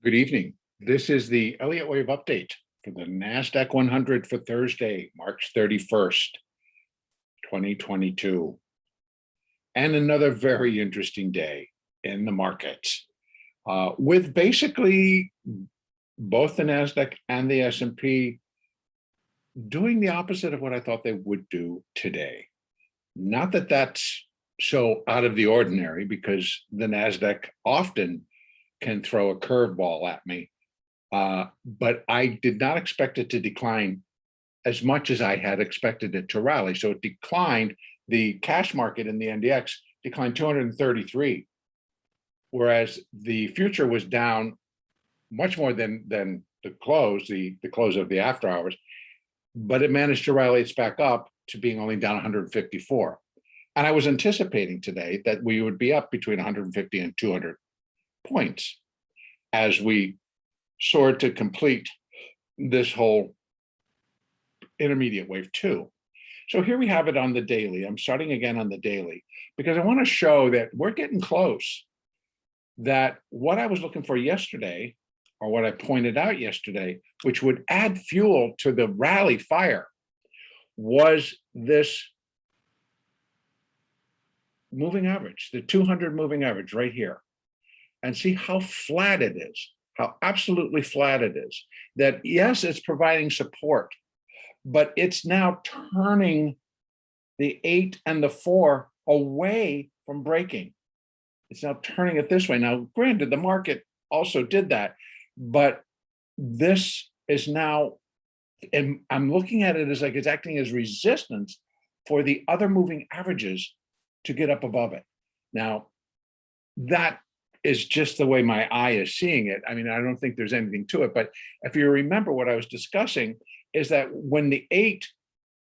Good evening. This is the Elliott Wave update for the NASDAQ 100 for Thursday, March 31st, 2022. And another very interesting day in the markets, with basically both the NASDAQ and the S&P doing the opposite of what I thought they would do today. Not that that's so out of the ordinary, because the NASDAQ often can throw a curveball at me, but I did not expect it to decline as much as I had expected it to rally. So it declined. The cash market in the NDX declined 233, whereas the future was down much more than the close, the close of the after hours, but it managed to rally its back up to being only down 154. And I was anticipating today that we would be up between 150 and 200 points as we soared to complete this whole intermediate wave 2. So here we have it on the daily. I'm starting again on the daily because I want to show that we're getting close, that what I was looking for yesterday, or what I pointed out yesterday, which would add fuel to the rally fire, was this moving average, the 200 moving average right here. And see how flat it is, how absolutely flat it is. That yes, it's providing support, but it's now turning the 8 and the 4 away from breaking. It's now turning it this way. Now, granted, the market also did that, but this is now, and I'm looking at it as like it's acting as resistance for the other moving averages to get up above it. Now, that is just the way my eye is seeing it. I mean, I don't think there's anything to it, but if you remember what I was discussing is that when the 8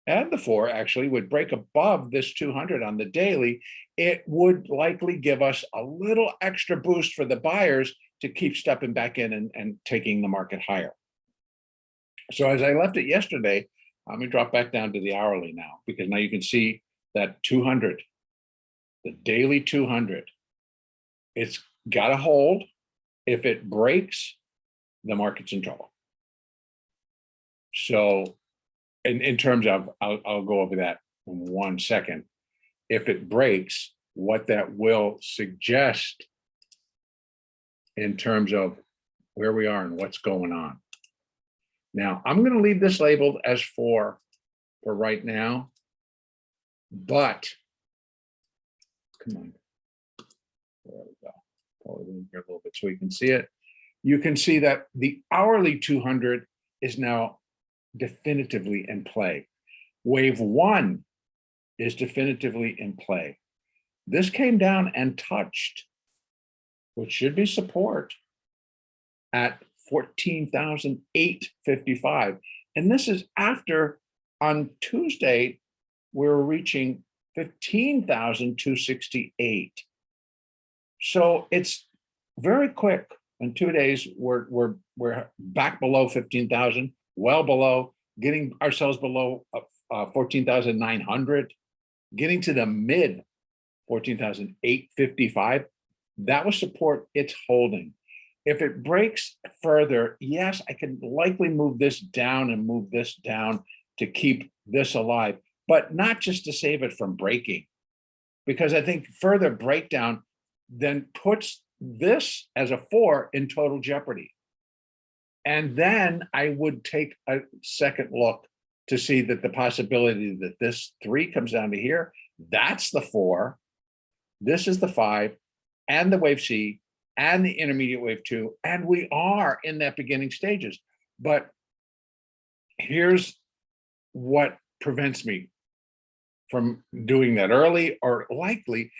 and the 4 actually would break above this 200 on the daily, it would likely give us a little extra boost for the buyers to keep stepping back in and taking the market higher. So as I left it yesterday, let me drop back down to the hourly now, because now you can see that 200, the daily 200, it's got to hold. If it breaks, the market's in trouble. So in terms of, I'll go over that in 1 second. If it breaks, what that will suggest in terms of where we are and what's going on. Now, I'm going to leave this labeled as 4 for right now, but come on. There we go. Pull it in here a little bit so you can see it. You can see that the hourly 200 is now definitively in play. Wave 1 is definitively in play. This came down and touched, which should be support, at 14,855. And this is after on Tuesday, we're reaching 15,268. So it's very quick. In 2 days, we're back below 15,000, well below, getting ourselves below 14,900, getting to the mid 14,855. That was support. It's holding. If it breaks further, yes, I can likely move this down and move this down to keep this alive, but not just to save it from breaking, because I think further breakdown then puts this as a 4 in total jeopardy. And then I would take a second look to see that the possibility that this 3 comes down to here, that's the 4, this is the 5, and the wave C, and the intermediate wave 2, and we are in that beginning stages. But here's what prevents me from doing that early or likely.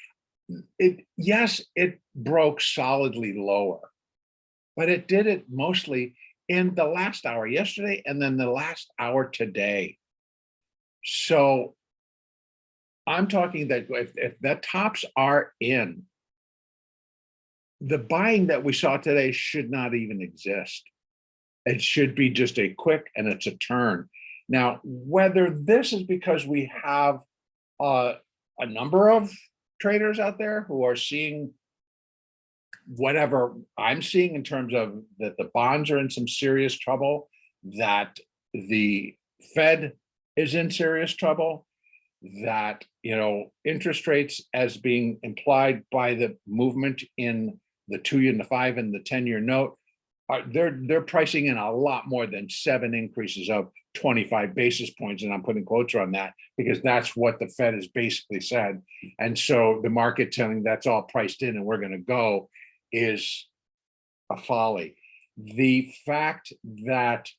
Yes, it broke solidly lower, but it did it mostly in the last hour yesterday and then the last hour today. So I'm talking that if the tops are in, the buying that we saw today should not even exist. It should be just a quick and it's a turn. Now, whether this is because we have a number of traders out there who are seeing whatever I'm seeing in terms of that the bonds are in some serious trouble, that the Fed is in serious trouble, that, you know, interest rates as being implied by the movement in the 2-year and the 5 and the 10-year note, they're pricing in a lot more than 7 increases of 25 basis points, and I'm putting quotes on that because that's what the Fed has basically said. And so the market telling that's all priced in and we're going to go is a folly. The fact that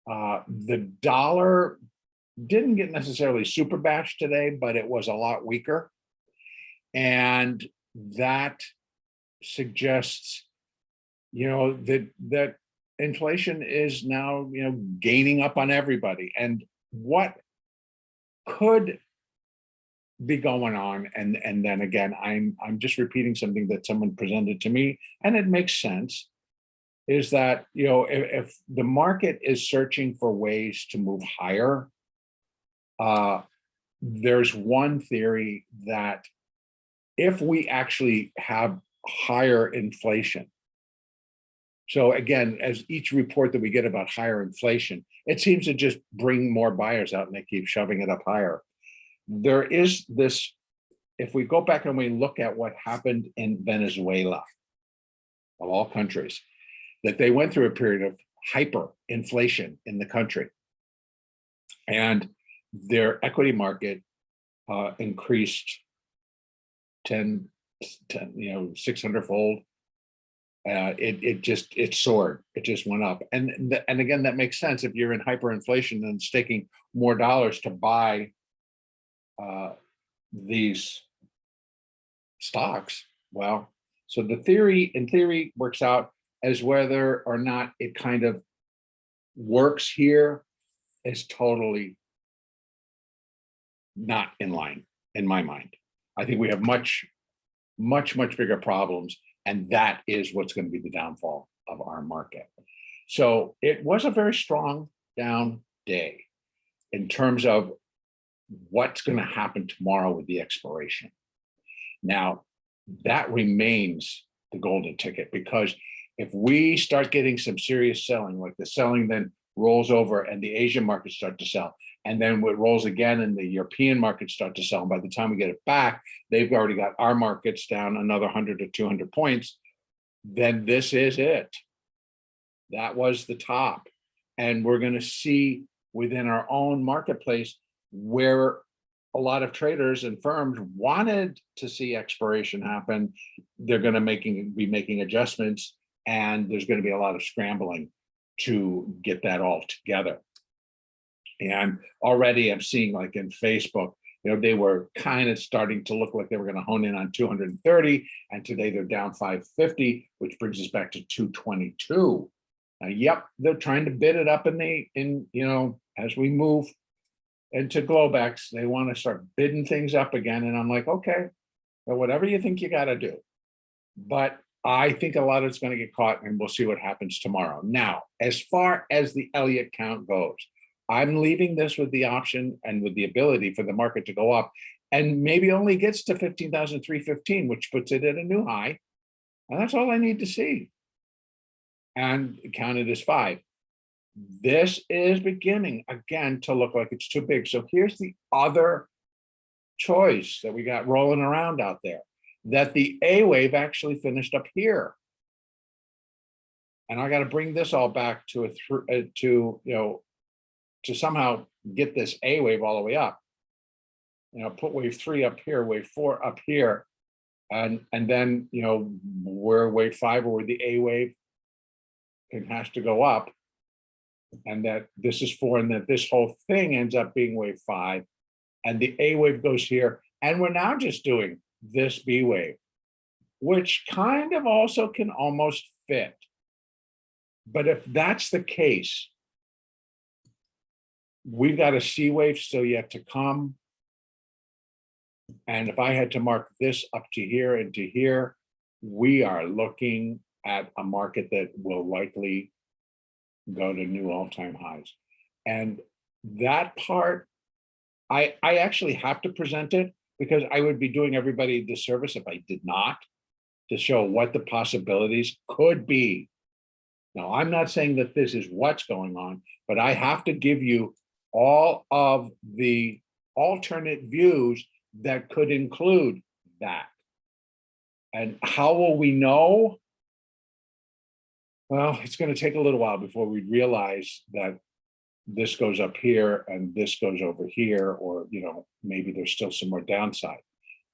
the dollar didn't get necessarily super bashed today, but it was a lot weaker, and that suggests, you know, that inflation is now, you know, gaining up on everybody. And what could be going on, and then again, I'm just repeating something that someone presented to me, and it makes sense, is that, you know, if the market is searching for ways to move higher, there's one theory that if we actually have higher inflation, so again, as each report that we get about higher inflation, it seems to just bring more buyers out and they keep shoving it up higher. There is this, if we go back and we look at what happened in Venezuela, of all countries, that they went through a period of hyperinflation in the country. And their equity market increased 10, you know, 600-fold. It soared. It just went up. And again, that makes sense. If you're in hyperinflation and it's taking more dollars to buy these stocks, well, so the theory, in theory, works out as whether or not it kind of works here is totally not in line, in my mind. I think we have much bigger problems, and that is what's going to be the downfall of our market. So it was a very strong down day in terms of what's going to happen tomorrow with the expiration. Now, that remains the golden ticket, because if we start getting some serious selling, like the selling then rolls over and the Asian markets start to sell, and then it rolls again and the European markets start to sell, and by the time we get it back, they've already got our markets down another 100 to 200 points, then this is it. That was the top. And we're going to see within our own marketplace where a lot of traders and firms wanted to see expiration happen. They're going to be making adjustments, and there's going to be a lot of scrambling to get that all together. And already I'm seeing, like in Facebook, you know, they were kind of starting to look like they were going to hone in on 230, and today they're down 550, which brings us back to 222. Yep, they're trying to bid it up in you know, as we move into globex, they want to start bidding things up again, and I'm like, okay, well, whatever you think you got to do, but I think a lot of it's going to get caught, and we'll see what happens tomorrow. Now, as far as the Elliott count goes, I'm leaving this with the option and with the ability for the market to go up, and maybe only gets to 15,315, which puts it at a new high. And that's all I need to see. And count it as 5. This is beginning again to look like it's too big. So here's the other choice that we got rolling around out there, that the A wave actually finished up here. And I got to bring this all back to you know, to somehow get this A wave all the way up. You know, put wave 3 up here, wave 4 up here, and then, you know, where wave 5 or where the A wave has to go up, and that this is 4, and that this whole thing ends up being wave 5, and the A wave goes here, and we're now just doing this B wave, which kind of also can almost fit. But if that's the case, we've got a C wave still yet to come. And if I had to mark this up to here and to here, we are looking at a market that will likely go to new all-time highs. And that part, I actually have to present it, because I would be doing everybody a disservice if I did not. to show what the possibilities could be. Now, I'm not saying that this is what's going on, but I have to give you all of the alternate views that could include that. And how will we know? Well, it's going to take a little while before we realize that this goes up here and this goes over here, or, maybe there's still some more downside.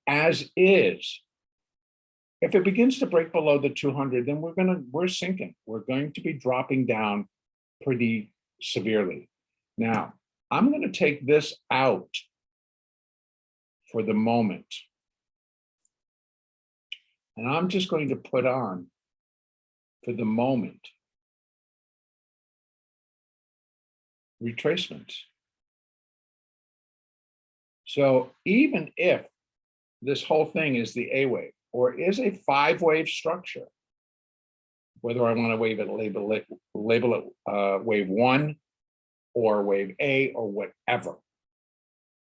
As is, if it begins to break below the 200, then we're sinking. We're going to be dropping down pretty severely. Now, I'm going to take this out for the moment. And I'm just going to put on, for the moment, retracements. So even if this whole thing is the A wave, or is a 5-wave structure, whether I want to label it wave 1 or wave A or whatever,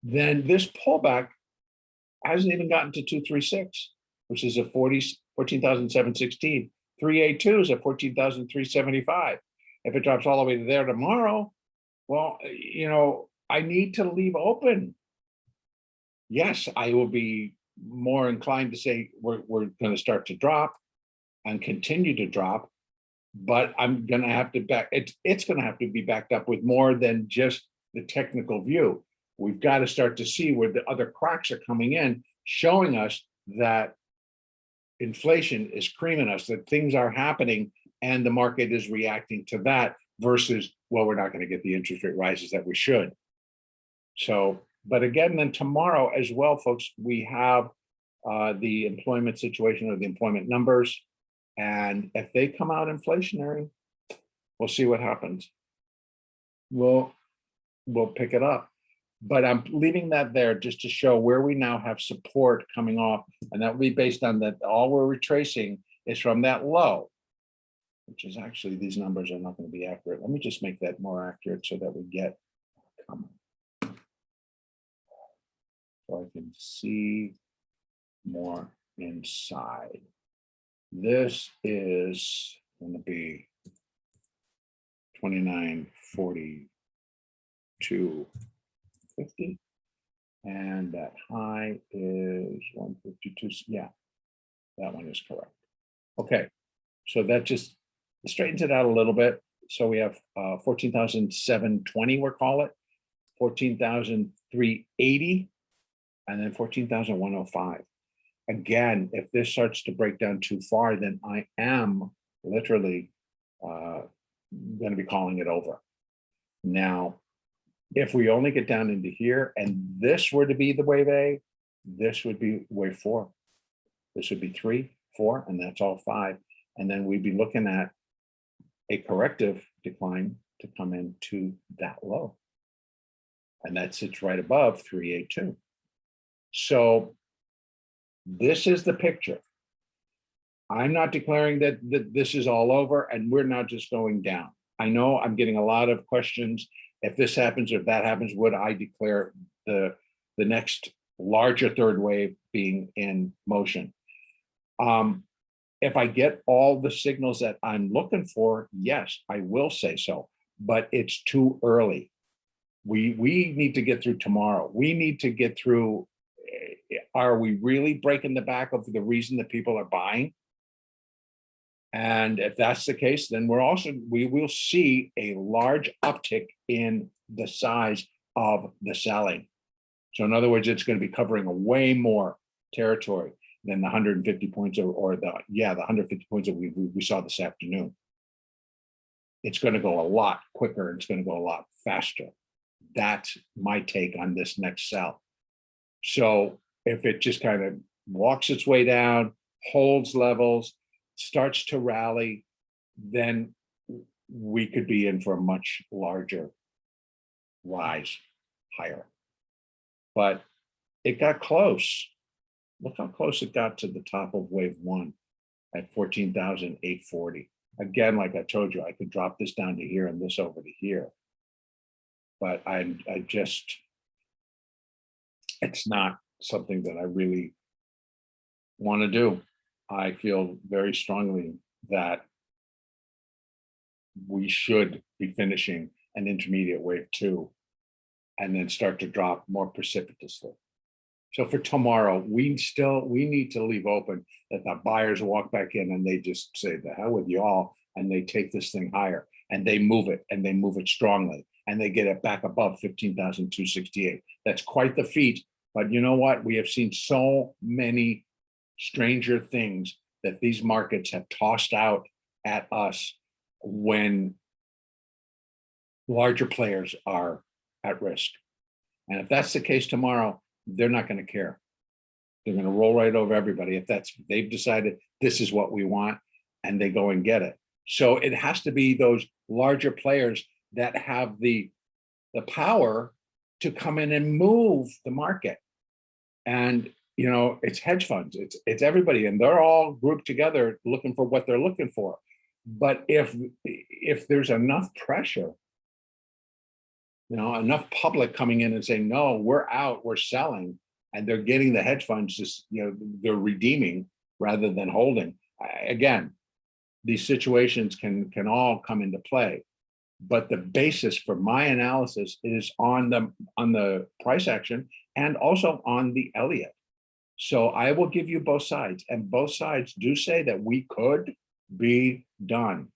then this pullback hasn't even gotten to 236, which is a 14,716. 382 is at 14,375. If it drops all the way to there tomorrow, well, I need to leave open. Yes, I will be more inclined to say we're going to start to drop and continue to drop, but I'm going to have to it's going to have to be backed up with more than just the technical view. We've got to start to see where the other cracks are coming in, showing us that inflation is creaming us, that things are happening and the market is reacting to that versus, well, we're not going to get the interest rate rises that we should. So, but again, then tomorrow as well, folks, we have the employment situation or the employment numbers. And if they come out inflationary, we'll see what happens. We'll pick it up. But I'm leaving that there just to show where we now have support coming off. And that will be based on that all we're retracing is from that low, which is actually, these numbers are not going to be accurate. Let me just make that more accurate so that we get, so I can see more inside. This is going to be 2942.50, and that high is 152. Yeah, that one is correct. Okay, so that just straightens it out a little bit. So we have 14,720, we'll call it 14,380, and then 14,105. Again, if this starts to break down too far, then I am literally going to be calling it over. Now, if we only get down into here and this were to be the wave A, this would be wave 4. This would be 3, 4, and that's all 5. And then we'd be looking at a corrective decline to come into that low. And that sits right above 382. So this is the picture. I'm not declaring that this is all over and we're not just going down. I know I'm getting a lot of questions. If this happens or if that happens, would I declare the next larger third wave being in motion? If I get all the signals that I'm looking for, yes, I will say so, but it's too early. We need to get through tomorrow. We need to get through, are we really breaking the back of the reason that people are buying? And if that's the case, then we will see a large uptick in the size of the selling. So in other words, it's going to be covering a way more territory than the 150 points the 150 points that we saw this afternoon. It's going to go a lot quicker. It's going to go a lot faster. That's my take on this next sell. So if it just kind of walks its way down, holds levels, starts to rally, then we could be in for a much larger rise higher. But it got close. Look how close it got to the top of wave 1 at 14,840. Again, like I told you, I could drop this down to here and this over to here. But it's not something that I really want to do. I feel very strongly that we should be finishing an intermediate wave 2 and then start to drop more precipitously. So for tomorrow, we need to leave open that the buyers walk back in and they just say, the hell with you all, and they take this thing higher and they move it, and they move it strongly, and they get it back above 15,268. That's quite the feat. But you know what? We have seen so many stranger things that these markets have tossed out at us when larger players are at risk. And if that's the case tomorrow, they're not going to care. They're going to roll right over everybody if they've decided this is what we want, and they go and get it. So it has to be those larger players that have the power to come in and move the market. And you know, it's hedge funds, it's everybody, and they're all grouped together looking for what they're looking for. But if there's enough pressure, you know, enough public coming in and saying, no, we're out, we're selling, and they're getting the hedge funds just, you know, they're redeeming rather than holding. Again, these situations can all come into play, but the basis for my analysis is on the price action and also on the Elliott. So I will give you both sides, and both sides do say that we could be done,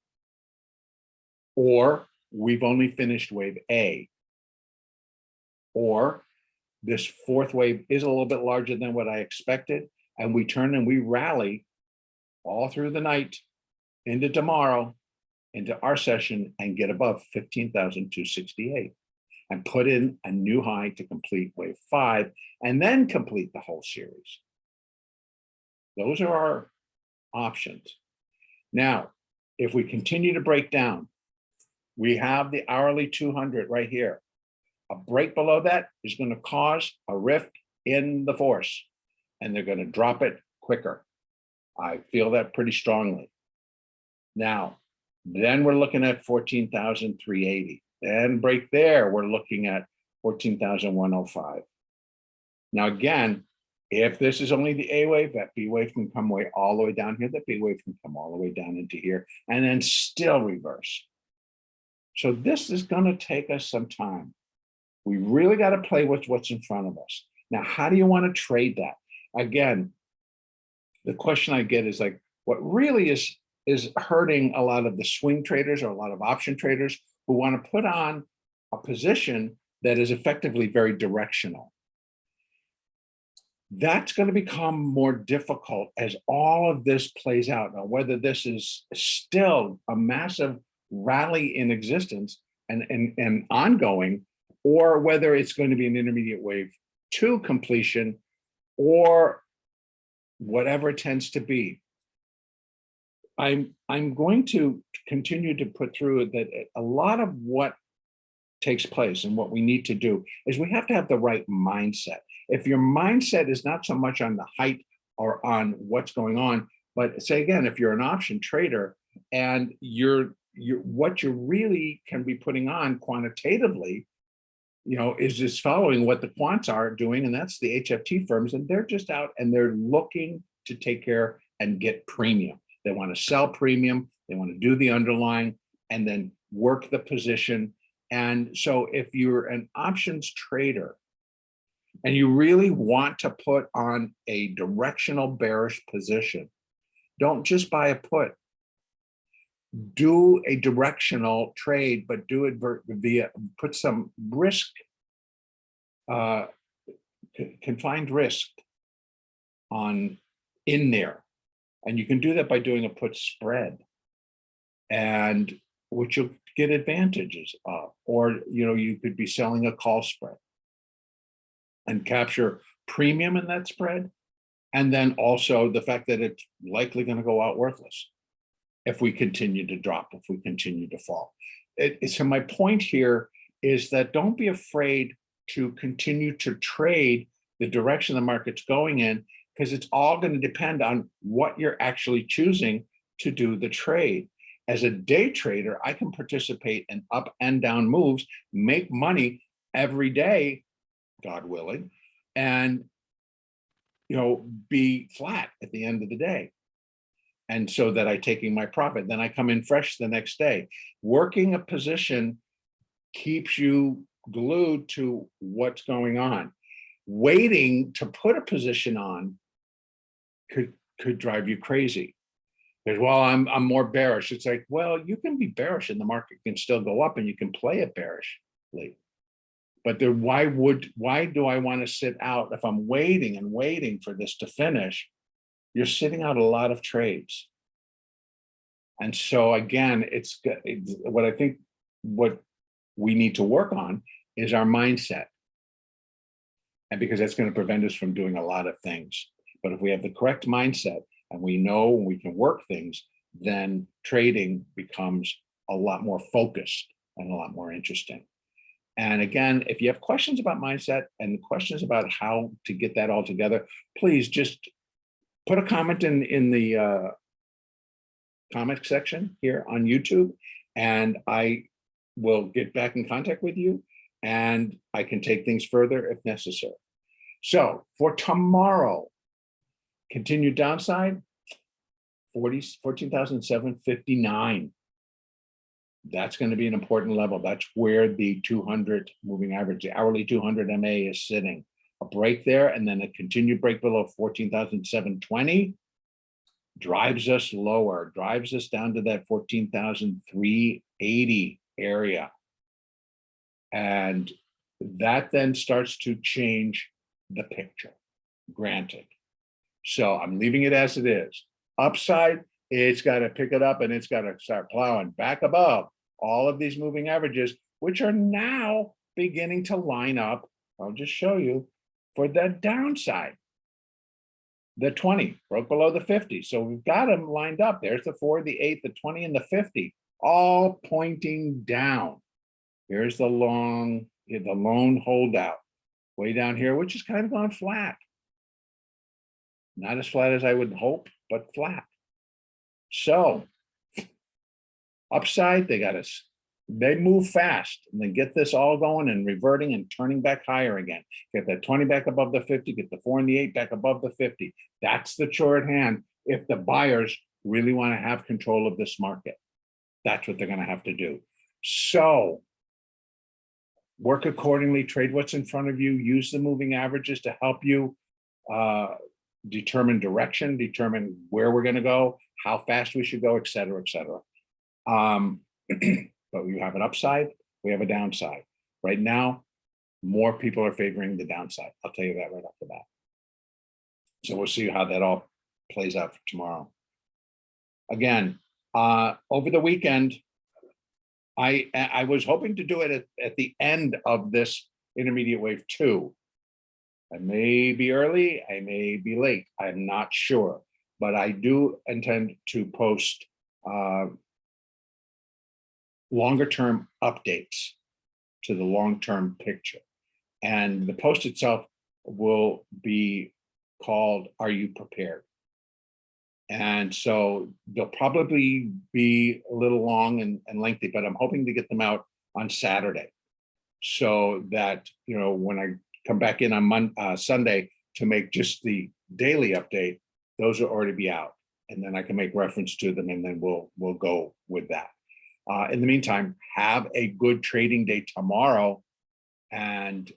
or we've only finished wave A, or this fourth wave is a little bit larger than what I expected, and we turn and we rally all through the night into tomorrow, into our session, and get above 15,268 and put in a new high to complete wave 5 and then complete the whole series. Those are our options. Now, if we continue to break down, we have the hourly 200 right here. A break below that is going to cause a rift in the force, and they're going to drop it quicker. I feel that pretty strongly. Now, then we're looking at 14,380. And break there, we're looking at 14,105. Now, again, if this is only the A wave, that B wave can come way all the way down here. That B wave can come all the way down into here and then still reverse. So this is going to take us some time. We really got to play with what's in front of us. Now, how do you want to trade that? Again, the question I get is like, what really is hurting a lot of the swing traders or a lot of option traders who want to put on a position that is effectively very directional. That's going to become more difficult as all of this plays out. Now, whether this is still a massive rally in existence and ongoing, or whether it's going to be an intermediate wave to completion, or whatever it tends to be. I'm going to continue to put through that a lot of what takes place and what we need to do is we have to have the right mindset. If your mindset is not so much on the height or on what's going on, but say again, if you're an option trader and what you really can be putting on quantitatively, you know, is just following what the quants are doing, and that's the HFT firms, and they're just out and they're looking to take care and get premium. They want to sell premium, they want to do the underlying, and then work the position. And so if you're an options trader and you really want to put on a directional bearish position, don't just buy a put. Do a directional trade, but do it via, put some risk, confined risk in there. And you can do that by doing a put spread, and which you'll get advantages of. Or, you know, you could be selling a call spread and capture premium in that spread. And then also the fact that it's likely going to go out worthless if we continue to drop, if we continue to fall. So my point here is that don't be afraid to continue to trade the direction the market's going in, because it's all going to depend on what you're actually choosing to do the trade. As a day trader, I can participate in up and down moves, make money every day, God willing, and, you know, be flat at the end of the day. And so that I taking my profit, then I come in fresh the next day. Working a position keeps you glued to what's going on. Waiting to put a position on could drive you crazy. Because, well, I'm more bearish. It's like, well, you can be bearish and the market can still go up and you can play it bearishly. But then why do I want to sit out if I'm waiting and waiting for this to finish? You're sitting out a lot of trades. And so again, it's what I think what we need to work on is our mindset. And because that's going to prevent us from doing a lot of things. But if we have the correct mindset and we know we can work things, then trading becomes a lot more focused and a lot more interesting. And again, if you have questions about mindset and questions about how to get that all together, please just put a comment in the comment section here on YouTube, and I will get back in contact with you and I can take things further if necessary. So for tomorrow, continued downside, 14,759. That's going to be an important level. That's where the 200 moving average, the hourly 200 MA is sitting. A break there and then a continued break below 14,720 drives us lower, drives us down to that 14,380 area. And that then starts to change the picture, granted. So I'm leaving it as it is. Upside, it's got to pick it up and it's got to start plowing back above all of these moving averages, which are now beginning to line up. I'll just show you for the downside. The 20 broke below the 50. So we've got them lined up. There's the 4, the 8, the 20, and the 50, all pointing down. Here's the lone holdout way down here, which is kind of gone flat. Not as flat as I would hope, but flat. So upside, they move fast and they get this all going and reverting and turning back higher again. Get that 20 back above the 50, get the 4 and the 8 back above the 50. That's the shorthand if the buyers really want to have control of this market. That's what they're going to have to do. So work accordingly, trade what's in front of you, use the moving averages to help you determine direction, determine where we're going to go, how fast we should go, et cetera, et cetera. But you have an upside, we have a downside. Right now, more people are favoring the downside. I'll tell you that right off the bat. So we'll see how that all plays out for tomorrow. Again, over the weekend, I was hoping to do it at the end of this intermediate wave 2. I may be early, I may be late, I'm not sure, but I do intend to post longer term updates to the long-term picture. And the post itself will be called, Are You Prepared? And so they'll probably be a little long and lengthy, but I'm hoping to get them out on Saturday so that, when I come back in on Sunday to make just the daily update, those will already be out. And then I can make reference to them and then we'll go with that. In the meantime, have a good trading day tomorrow and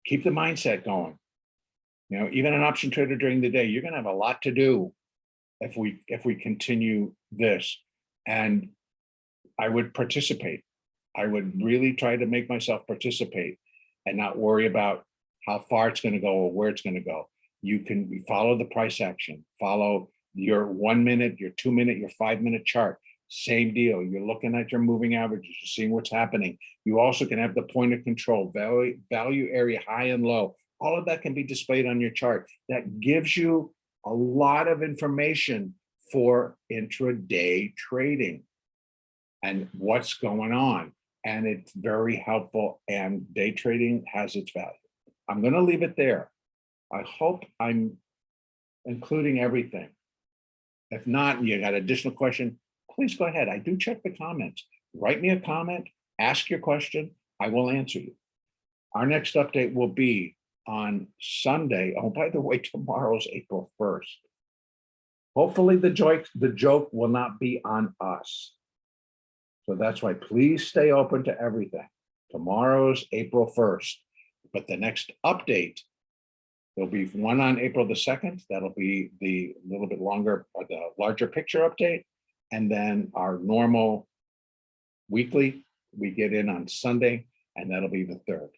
keep the mindset going. Even an option trader during the day, you're going to have a lot to do if we continue this. And I would participate. I would really try to make myself participate and not worry about how far it's going to go or where it's going to go. You can follow the price action, follow your 1 minute, your 2 minute, your 5 minute chart. Same deal. You're looking at your moving averages, you're seeing what's happening. You also can have the point of control, value area, high and low. All of that can be displayed on your chart. That gives you a lot of information for intraday trading and what's going on. And it's very helpful, and day trading has its value. I'm going to leave it there. I hope I'm including everything. If not, you got additional question, please go ahead. I do check the comments. Write me a comment, ask your question, I will answer you. Our next update will be on Sunday. Oh, by the way, tomorrow's April 1st. Hopefully the joke will not be on us. So that's why please stay open to everything. Tomorrow's April 1st, but the next update, there'll be one on April the 2nd. That'll be the little bit longer, or the larger picture update. And then our normal weekly, we get in on Sunday, and that'll be the 3rd.